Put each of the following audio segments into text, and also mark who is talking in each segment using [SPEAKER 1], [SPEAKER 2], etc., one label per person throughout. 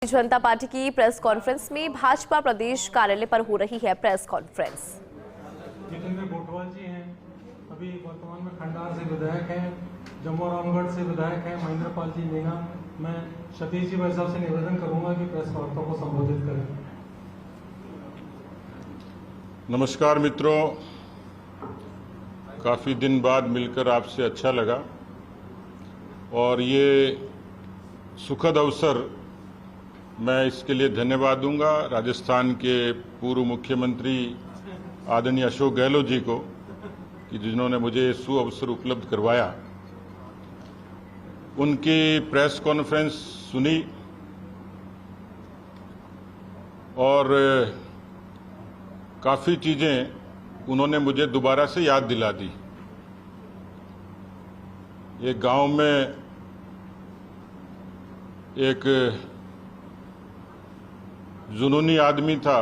[SPEAKER 1] जनता party की press conference में भाजपा प्रदेश कार्यालय पर हो रही है प्रेस कॉन्फ्रेंस।
[SPEAKER 2] जितेंद्र गोटवाल जी हैं, अभी वर्तमान में खंडार से विधायक हैं, जम्मू रामगढ़ से विधायक हैं, महेंद्र पाल जी मीना। मैं सतीश जी भाई साहब से निवेदन करूंगा कि प्रेस वार्ता को संबोधित करें।
[SPEAKER 3] नमस्कार मित्रों, काफ़ी दिन बाद मिलकर आपसे अच्छा लगा और ये सुखद अवसर मैं इसके लिए धन्यवाद दूंगा राजस्थान के पूर्व मुख्यमंत्री आदरणीय अशोक गहलोत जी को कि जिन्होंने मुझे सुअवसर उपलब्ध करवाया। उनकी प्रेस कॉन्फ्रेंस सुनी और काफ़ी चीज़ें उन्होंने मुझे दोबारा से याद दिला दी। ये गांव में एक जुनूनी आदमी था,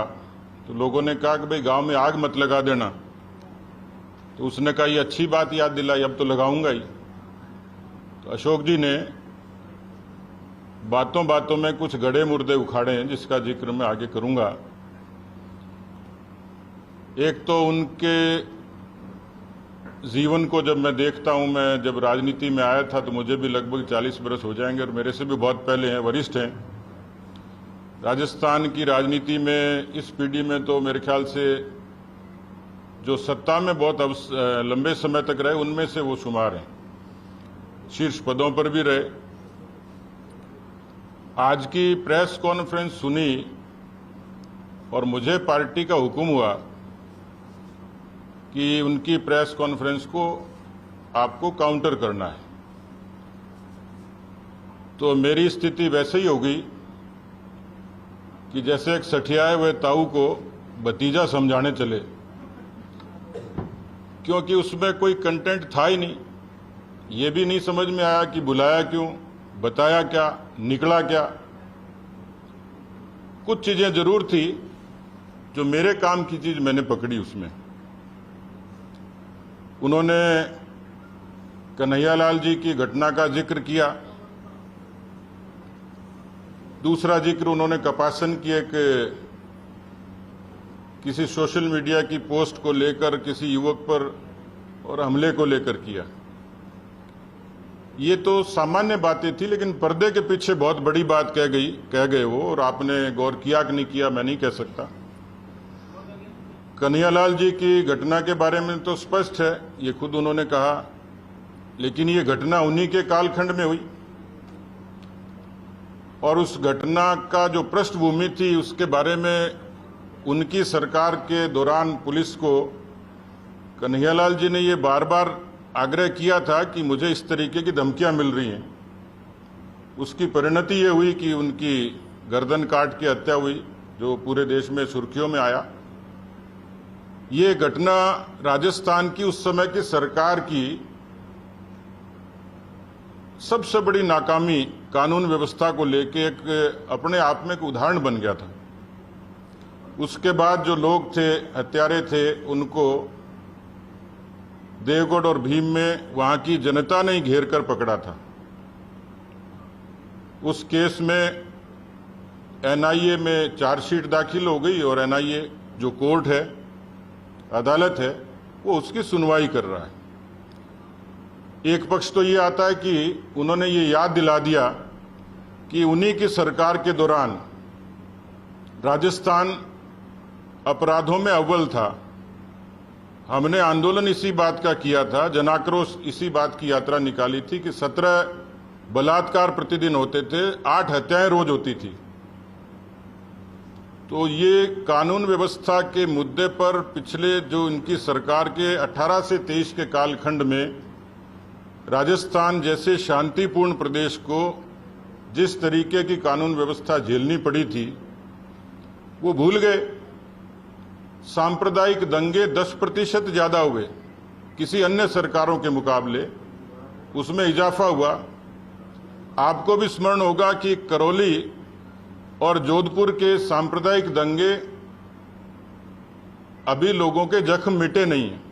[SPEAKER 3] तो लोगों ने कहा कि भाई गांव में आग मत लगा देना, तो उसने कहा ये अच्छी बात याद दिलाई, अब तो लगाऊंगा ही। तो अशोक जी ने बातों बातों में कुछ गड़े मुर्दे उखाड़े हैं जिसका जिक्र मैं आगे करूंगा। एक तो उनके जीवन को जब मैं देखता हूं, मैं जब राजनीति में आया था तो मुझे भी लगभग 40 बरस हो जाएंगे और मेरे से भी बहुत पहले हैं, वरिष्ठ हैं। राजस्थान की राजनीति में इस पीढ़ी में तो मेरे ख्याल से जो सत्ता में बहुत लंबे समय तक रहे उनमें से वो शुमार हैं, शीर्ष पदों पर भी रहे। आज की प्रेस कॉन्फ्रेंस सुनी और मुझे पार्टी का हुक्म हुआ कि उनकी प्रेस कॉन्फ्रेंस को आपको काउंटर करना है। तो मेरी स्थिति वैसे ही हो गई कि जैसे एक सठियाए हुए ताऊ को भतीजा समझाने चले, क्योंकि उसमें कोई कंटेंट था ही नहीं। ये भी नहीं समझ में आया कि बुलाया क्यों, बताया क्या, निकला क्या। कुछ चीजें जरूर थी जो मेरे काम की चीज मैंने पकड़ी उसमें। उन्होंने कन्हैयालाल जी की घटना का जिक्र किया। दूसरा जिक्र उन्होंने कपासन की एक किसी सोशल मीडिया की पोस्ट को लेकर किसी युवक पर और हमले को लेकर किया। ये तो सामान्य बातें थी, लेकिन पर्दे के पीछे बहुत बड़ी बात कह गए वो, और आपने गौर किया कि नहीं किया मैं नहीं कह सकता। कन्हैयालाल जी की घटना के बारे में तो स्पष्ट है, ये खुद उन्होंने कहा, लेकिन ये घटना उन्हीं के कालखंड में हुई और उस घटना का जो पृष्ठभूमि थी उसके बारे में उनकी सरकार के दौरान पुलिस को कन्हैयालाल जी ने ये बार बार आग्रह किया था कि मुझे इस तरीके की धमकियां मिल रही हैं। उसकी परिणति ये हुई कि उनकी गर्दन काट के हत्या हुई, जो पूरे देश में सुर्खियों में आया। ये घटना राजस्थान की उस समय की सरकार की सबसे बड़ी नाकामी कानून व्यवस्था को लेकर एक अपने आप में एक उदाहरण बन गया था। उसके बाद जो लोग थे, हत्यारे थे, उनको देवगढ़ और भीम में वहां की जनता ने घेर कर पकड़ा था। उस केस में एनआईए में चार्जशीट दाखिल हो गई और एनआईए जो कोर्ट है, अदालत है, वो उसकी सुनवाई कर रहा है। एक पक्ष तो ये आता है कि उन्होंने ये याद दिला दिया कि उन्हीं की सरकार के दौरान राजस्थान अपराधों में अव्वल था। हमने आंदोलन इसी बात का किया था, जनाक्रोश इसी बात की यात्रा निकाली थी कि 17 बलात्कार प्रतिदिन होते थे, 8 हत्याएं रोज होती थी। तो ये कानून व्यवस्था के मुद्दे पर पिछले जो इनकी सरकार के 18 से 23 के कालखंड में राजस्थान जैसे शांतिपूर्ण प्रदेश को जिस तरीके की कानून व्यवस्था झेलनी पड़ी थी वो भूल गए। सांप्रदायिक दंगे 10% ज्यादा हुए किसी अन्य सरकारों के मुकाबले, उसमें इजाफा हुआ। आपको भी स्मरण होगा कि करौली और जोधपुर के सांप्रदायिक दंगे अभी लोगों के जख्म मिटे नहीं हैं।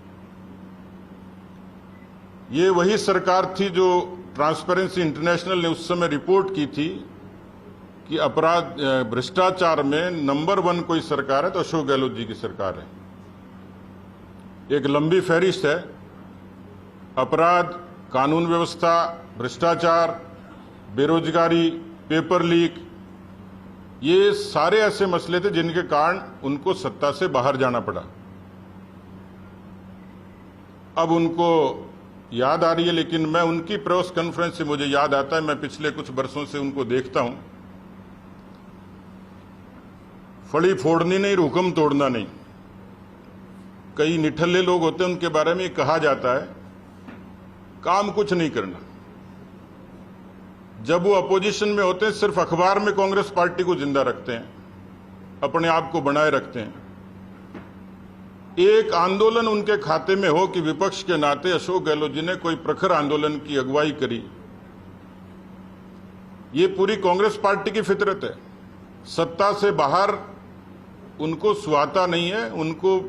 [SPEAKER 3] ये वही सरकार थी जो ट्रांसपेरेंसी इंटरनेशनल ने उस समय रिपोर्ट की थी कि अपराध भ्रष्टाचार में नंबर 1 कोई सरकार है तो अशोक गहलोत जी की सरकार है। एक लंबी फहरिस्त है, अपराध, कानून व्यवस्था, भ्रष्टाचार, बेरोजगारी, पेपर लीक, ये सारे ऐसे मसले थे जिनके कारण उनको सत्ता से बाहर जाना पड़ा। अब उनको याद आ रही है, लेकिन मैं उनकी प्रेस कॉन्फ्रेंस से मुझे याद आता है, मैं पिछले कुछ वर्षों से उनको देखता हूं। फड़ी फोड़नी नहीं, हुक्म तोड़ना नहीं। कई निठल्ले लोग होते हैं, उनके बारे में कहा जाता है काम कुछ नहीं करना। जब वो अपोजिशन में होते हैं सिर्फ अखबार में कांग्रेस पार्टी को जिंदा रखते हैं, अपने आप को बनाए रखते हैं। एक आंदोलन उनके खाते में हो कि विपक्ष के नाते अशोक गहलोत जी ने कोई प्रखर आंदोलन की अगुवाई करी, ये पूरी कांग्रेस पार्टी की फितरत है। सत्ता से बाहर उनको सुहाता नहीं है, उनको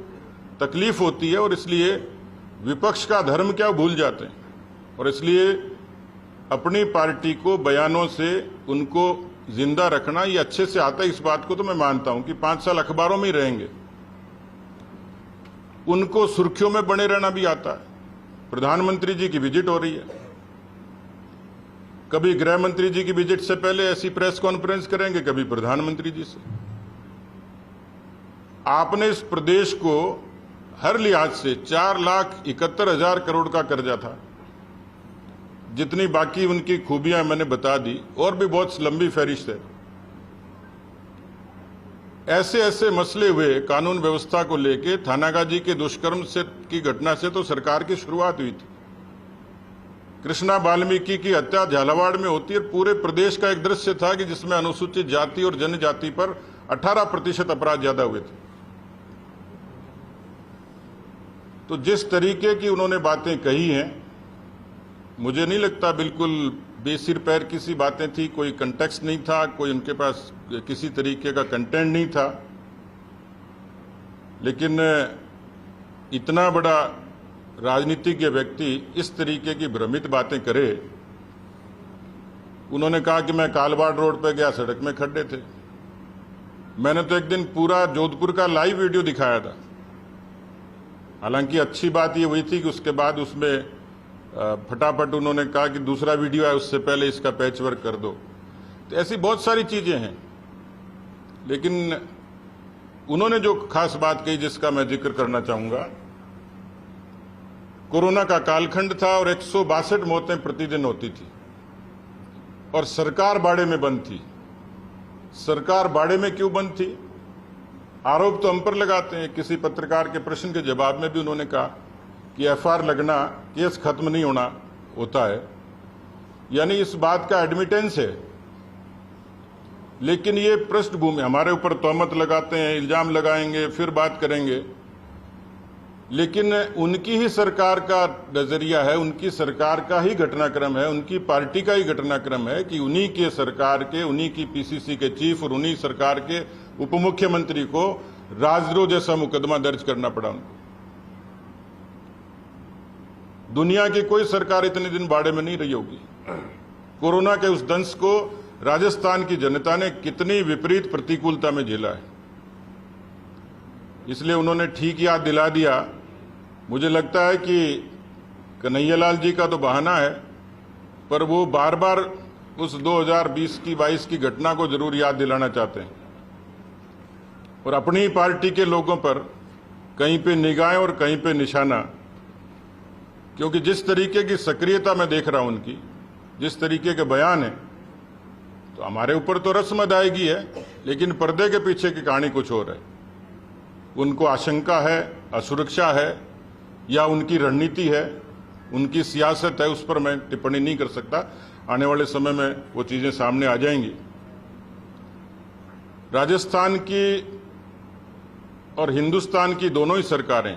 [SPEAKER 3] तकलीफ होती है और इसलिए विपक्ष का धर्म क्या भूल जाते हैं और इसलिए अपनी पार्टी को बयानों से उनको जिंदा रखना ये अच्छे से आता है। इस बात को तो मैं मानता हूं कि 5 साल अखबारों में ही रहेंगे, उनको सुर्खियों में बने रहना भी आता है। प्रधानमंत्री जी की विजिट हो रही है, कभी गृह मंत्री जी की विजिट से पहले ऐसी प्रेस कॉन्फ्रेंस करेंगे, कभी प्रधानमंत्री जी से। आपने इस प्रदेश को हर लिहाज से 4,71,000 करोड़ का कर्जा था, जितनी बाकी उनकी खूबियां मैंने बता दी, और भी बहुत लंबी फहरिस्त है। ऐसे ऐसे मसले हुए कानून व्यवस्था को लेके, थानागाजी के दुष्कर्म से की घटना से तो सरकार की शुरुआत हुई थी। कृष्णा वाल्मीकि की हत्या झालावाड़ में होती है, पूरे प्रदेश का एक दृश्य था कि जिसमें अनुसूचित जाति और जनजाति पर 18% अपराध ज्यादा हुए थे। तो जिस तरीके की उन्होंने बातें कही हैं, मुझे नहीं लगता बिल्कुल बेसिर पैर किसी बातें थी, कोई कंटेक्स्ट नहीं था, कोई उनके पास किसी तरीके का कंटेंट नहीं था। लेकिन इतना बड़ा राजनीतिज्ञ व्यक्ति इस तरीके की भ्रमित बातें करे। उन्होंने कहा कि मैं कालवाड़ रोड पर गया, सड़क में खड्डे थे। मैंने तो एक दिन पूरा जोधपुर का लाइव वीडियो दिखाया था। हालांकि अच्छी बात ये हुई थी कि उसके बाद उसमें फटाफट उन्होंने कहा कि दूसरा वीडियो है, उससे पहले इसका पैचवर्क कर दो। तो ऐसी बहुत सारी चीजें हैं, लेकिन उन्होंने जो खास बात कही जिसका मैं जिक्र करना चाहूंगा, कोरोना का कालखंड था और 162 मौतें प्रतिदिन होती थी और सरकार बाड़े में बंद थी। सरकार बाड़े में क्यों बंद थी? आरोप तो हम पर लगाते हैं। किसी पत्रकार के प्रश्न के जवाब में भी उन्होंने कहा कि एफआईआर लगना, केस खत्म नहीं होना होता है, यानी इस बात का एडमिटेंस है। लेकिन ये पृष्ठभूमि, हमारे ऊपर तोहमत लगाते हैं, इल्जाम लगाएंगे, फिर बात करेंगे, लेकिन उनकी ही सरकार का नजरिया है, उनकी सरकार का ही घटनाक्रम है, उनकी पार्टी का ही घटनाक्रम है कि उन्हीं के सरकार के, उन्हीं की पीसीसी के चीफ और उन्हीं सरकार के उप मुख्यमंत्री को राजद्रोह जैसा मुकदमा दर्ज करना पड़ा उनको। दुनिया की कोई सरकार इतने दिन बाड़े में नहीं रही होगी। कोरोना के उस दंश को राजस्थान की जनता ने कितनी विपरीत प्रतिकूलता में झेला है, इसलिए उन्होंने ठीक याद दिला दिया। मुझे लगता है कि कन्हैयालाल जी का तो बहाना है, पर वो बार बार उस 2020 की 22 की घटना को जरूर याद दिलाना चाहते हैं और अपनी ही पार्टी के लोगों पर कहीं पे निगाहें और कहीं पे निशाना। क्योंकि जिस तरीके की सक्रियता मैं देख रहा हूं उनकी, जिस तरीके के बयान है, तो हमारे ऊपर तो रस्म अदायगी है, लेकिन पर्दे के पीछे की कहानी कुछ और है। उनको आशंका है, असुरक्षा है, या उनकी रणनीति है, उनकी सियासत है, उस पर मैं टिप्पणी नहीं कर सकता। आने वाले समय में वो चीजें सामने आ जाएंगी। राजस्थान की और हिंदुस्तान की दोनों ही सरकारें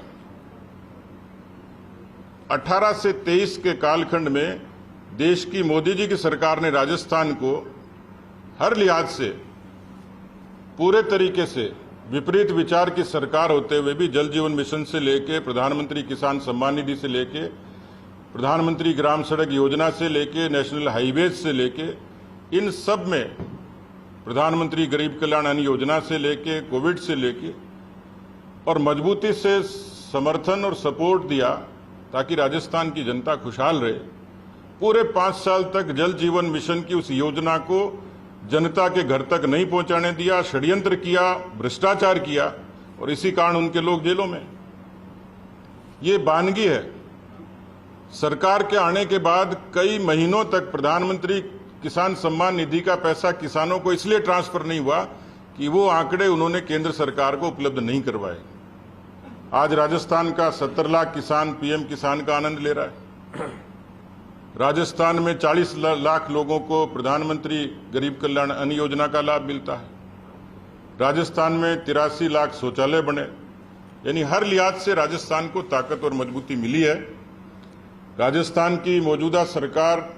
[SPEAKER 3] 18 से 23 के कालखंड में देश की मोदी जी की सरकार ने राजस्थान को हर लिहाज से पूरे तरीके से, विपरीत विचार की सरकार होते हुए भी, जल जीवन मिशन से लेके, प्रधानमंत्री किसान सम्मान निधि से लेके, प्रधानमंत्री ग्राम सड़क योजना से लेके, नेशनल हाईवेज से लेके, इन सब में प्रधानमंत्री गरीब कल्याण अन्न योजना से लेके कोविड से लेके और मजबूती से समर्थन और सपोर्ट दिया ताकि राजस्थान की जनता खुशहाल रहे। पूरे 5 साल तक जल जीवन मिशन की उस योजना को जनता के घर तक नहीं पहुंचाने दिया, षड्यंत्र किया, भ्रष्टाचार किया और इसी कारण उनके लोग जेलों में। ये वानगी है। सरकार के आने के बाद कई महीनों तक प्रधानमंत्री किसान सम्मान निधि का पैसा किसानों को इसलिए ट्रांसफर नहीं हुआ कि वो आंकड़े उन्होंने केंद्र सरकार को उपलब्ध नहीं करवाए। आज राजस्थान का 70 लाख किसान पीएम किसान का आनंद ले रहा है। राजस्थान में 40 लाख लोगों को प्रधानमंत्री गरीब कल्याण अन्न योजना का लाभ मिलता है। राजस्थान में 83 लाख शौचालय बने, यानी हर लिहाज से राजस्थान को ताकत और मजबूती मिली है। राजस्थान की मौजूदा सरकार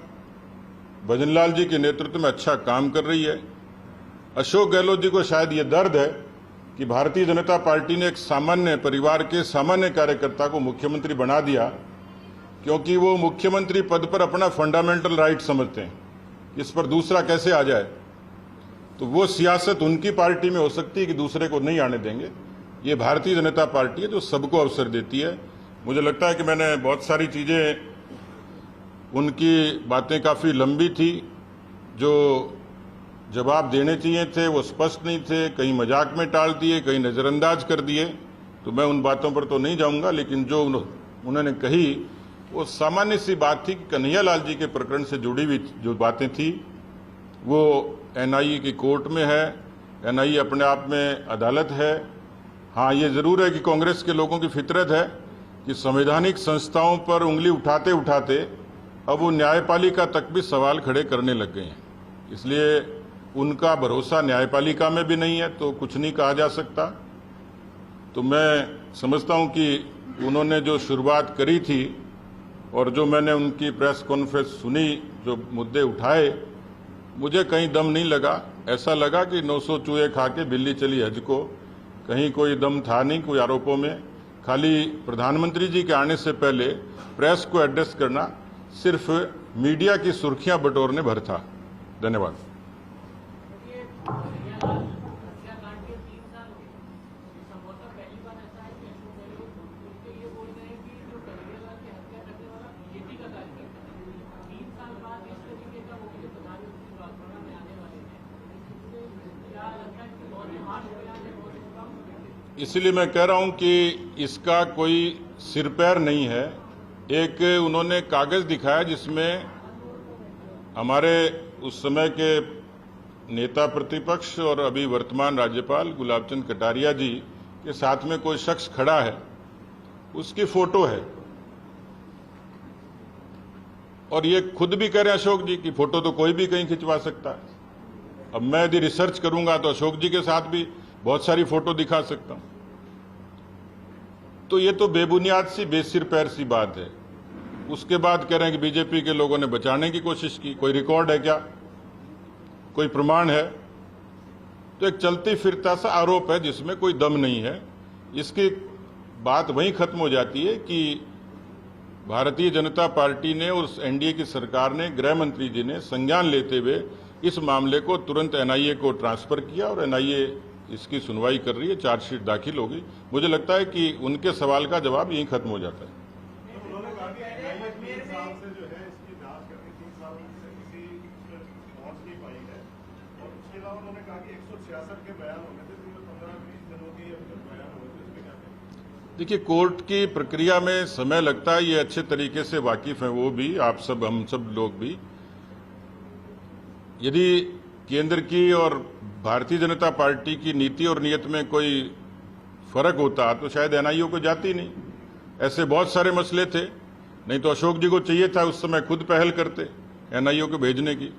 [SPEAKER 3] भजनलाल जी के नेतृत्व में अच्छा काम कर रही है। अशोक गहलोत जी को शायद ये दर्द है कि भारतीय जनता पार्टी ने एक सामान्य परिवार के सामान्य कार्यकर्ता को मुख्यमंत्री बना दिया, क्योंकि वो मुख्यमंत्री पद पर अपना फंडामेंटल राइट समझते हैं, इस पर दूसरा कैसे आ जाए। तो वो सियासत उनकी पार्टी में हो सकती है कि दूसरे को नहीं आने देंगे। ये भारतीय जनता पार्टी है जो सबको अवसर देती है। मुझे लगता है कि मैंने बहुत सारी चीजें, उनकी बातें काफी लंबी थी, जो जवाब देने चाहिए थे वो स्पष्ट नहीं थे, कहीं मजाक में टाल दिए, कहीं नजरअंदाज कर दिए। तो मैं उन बातों पर तो नहीं जाऊंगा, लेकिन जो उन्होंने कही वो सामान्य सी बात थी कि कन्हैयालाल जी के प्रकरण से जुड़ी हुई जो बातें थी वो एनआईए की कोर्ट में है। एनआईए अपने आप में अदालत है। हाँ, ये जरूर है कि कांग्रेस के लोगों की फितरत है कि संवैधानिक संस्थाओं पर उंगली उठाते उठाते अब वो न्यायपालिका तक भी सवाल खड़े करने लग गए हैं। इसलिए उनका भरोसा न्यायपालिका में भी नहीं है तो कुछ नहीं कहा जा सकता। तो मैं समझता हूं कि उन्होंने जो शुरुआत करी थी और जो मैंने उनकी प्रेस कॉन्फ्रेंस सुनी, जो मुद्दे उठाए, मुझे कहीं दम नहीं लगा। ऐसा लगा कि 900 चूहे खा के बिल्ली चली हज को। कहीं कोई दम था नहीं कोई आरोपों में। खाली प्रधानमंत्री जी के आने से पहले प्रेस को एड्रेस करना सिर्फ मीडिया की सुर्खियां बटोरने भर था। धन्यवाद। इसलिए मैं कह रहा हूं कि इसका कोई सिर पैर नहीं है। एक उन्होंने कागज दिखाया जिसमें हमारे उस समय के नेता प्रतिपक्ष और अभी वर्तमान राज्यपाल गुलाब चंद कटारिया जी के साथ में कोई शख्स खड़ा है, उसकी फोटो है। और ये खुद भी कह रहे हैं अशोक जी की फोटो तो कोई भी कहीं खिंचवा सकता है। अब मैं यदि रिसर्च करूंगा तो अशोक जी के साथ भी बहुत सारी फोटो दिखा सकता हूं। तो ये तो बेबुनियाद सी बेसिर पैर सी बात है। उसके बाद कह रहे हैं कि बीजेपी के लोगों ने बचाने की कोशिश की। कोई रिकॉर्ड है क्या? कोई प्रमाण है? तो एक चलती फिरता सा आरोप है जिसमें कोई दम नहीं है। इसकी बात वहीं खत्म हो जाती है कि भारतीय जनता पार्टी ने और एनडीए की सरकार ने, गृह मंत्री जी ने संज्ञान लेते हुए इस मामले को तुरंत एनआईए को ट्रांसफर किया और एनआईए इसकी सुनवाई कर रही है, चार्जशीट दाखिल होगी। मुझे लगता है कि उनके सवाल का जवाब यहीं खत्म हो जाता है।
[SPEAKER 4] उन्होंने कहा कि एनआईए 3 साल से जो है इसकी जांच करके 3 साल से किसी पहुंच नहीं पाई है। और उसके अलावा उन्होंने कहा कि 166 के बयान होने थे, जिसमें 15-20 दिनों के बयान हुए थे। इसमें क्या कहें?
[SPEAKER 3] देखिए, कोर्ट की प्रक्रिया में समय लगता है, ये अच्छे तरीके से वाकिफ है वो भी, आप सब, हम सब लोग भी। यदि केंद्र की और भारतीय जनता पार्टी की नीति और नियत में कोई फर्क होता तो शायद एनआईए को जाती नहीं। ऐसे बहुत सारे मसले थे, नहीं तो अशोक जी को चाहिए था उस समय खुद पहल करते एनआईए को भेजने की।